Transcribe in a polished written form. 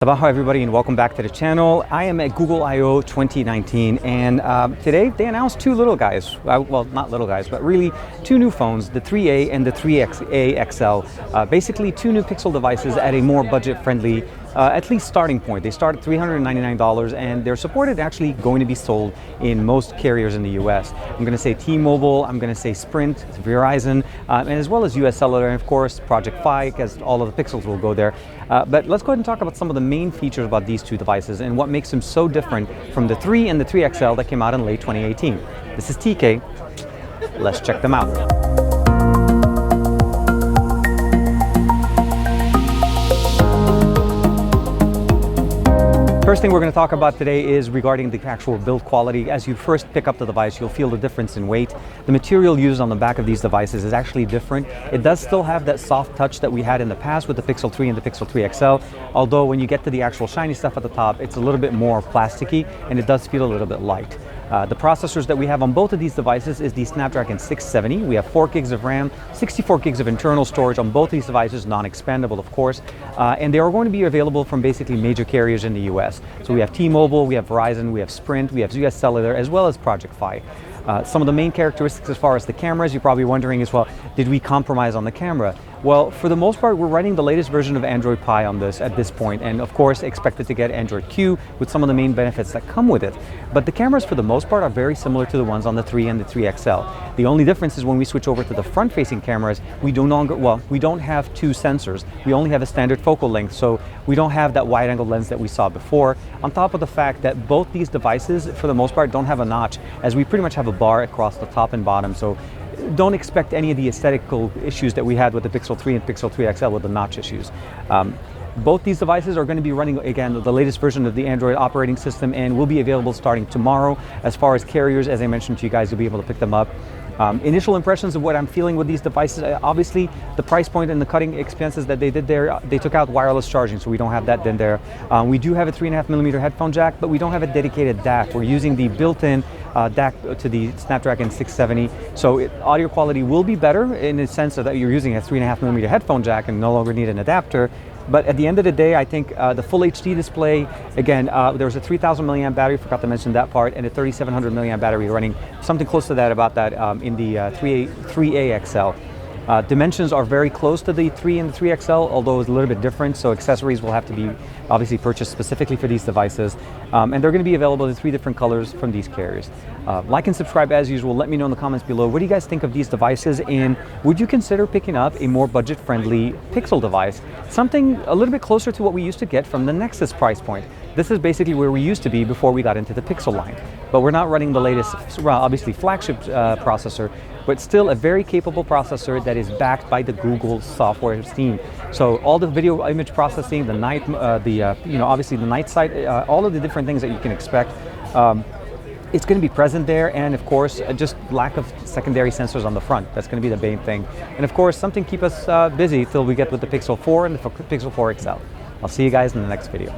Sabaho everybody and welcome back to the channel. I am at Google I/O 2019 and today they announced two little guys. Well, not little guys, but really two new phones, the 3A and the 3A XL. Basically two new Pixel devices at a more budget-friendly, at least starting point. They start at $399 and they're supported actually going to be sold in most carriers in the US. I'm going to say T-Mobile, I'm going to say Sprint, Verizon, and as well as US Cellular and of course Project Fi, because all of the Pixels will go there. But let's go ahead and talk about some of the main features about these two devices and what makes them so different from the 3 and the 3XL that came out in late 2018. This is TK. Let's check them out. First thing we're going to talk about today is regarding the actual build quality. As you first pick up the device, you'll feel the difference in weight. The material used on the back of these devices is actually different. It does still have that soft touch that we had in the past with the Pixel 3 and the Pixel 3 XL, although when you get to the actual shiny stuff at the top, it's a little bit more plasticky and it does feel a little bit light. The processors that we have on both of these devices is the Snapdragon 670. We have 4 gigs of RAM, 64 gigs of internal storage on both these devices, non-expandable of course, and they are going to be available from basically major carriers in the US. So we have T-Mobile, we have Verizon, we have Sprint, we have US Cellular, as well as Project Fi. Some of the main characteristics as far as the cameras, you're probably wondering as well, did we compromise on the camera? Well, for the most part, we're running the latest version of Android Pie on this at this point, and of course expected to get Android Q with some of the main benefits that come with it. But the cameras for the most part are very similar to the ones on the 3 and the 3XL. The only difference is when we switch over to the front-facing cameras, we don't have two sensors. We only have a standard focal length, so we don't have that wide-angle lens that we saw before. On top of the fact that both these devices, for the most part, don't have a notch, as we pretty much have a bar across the top and bottom. So don't expect any of the aesthetical issues that we had with the Pixel 3 and Pixel 3 XL with the notch issues. Both these devices are going to be running, again, the latest version of the Android operating system and will be available starting tomorrow. As far as carriers, as I mentioned to you guys, you'll be able to pick them up. Initial impressions of what I'm feeling with these devices, obviously the price point and the cutting expenses that they did there, they took out wireless charging, so we don't have that in there. We do have a 3.5mm headphone jack, but we don't have a dedicated DAC. We're using the built-in DAC to the Snapdragon 670, so audio quality will be better in the sense that you're using a 3.5mm headphone jack and no longer need an adapter. But at the end of the day, I think the full HD display, again, there's a 3000 milliamp battery, forgot to mention that part, and a 3700 milliamp battery running something close to that about that in the 3A XL. Dimensions are very close to the 3 and the 3XL, although it's a little bit different, so accessories will have to be obviously purchased specifically for these devices. And they're going to be available in 3 different colors from these carriers. Like and subscribe as usual. Let me know in the comments below, what do you guys think of these devices, and would you consider picking up a more budget-friendly Pixel device? Something a little bit closer to what we used to get from the Nexus price point. This is basically where we used to be before we got into the Pixel line. But we're not running the latest, obviously flagship processor, but still a very capable processor that is backed by the Google software team. So all the video image processing, the night, obviously the night sight, all of the different things that you can expect, it's going to be present there, and of course just lack of secondary sensors on the front. That's going to be the main thing, and of course something to keep us busy till we get with the Pixel 4 and the Pixel 4 XL. I'll see you guys in the next video.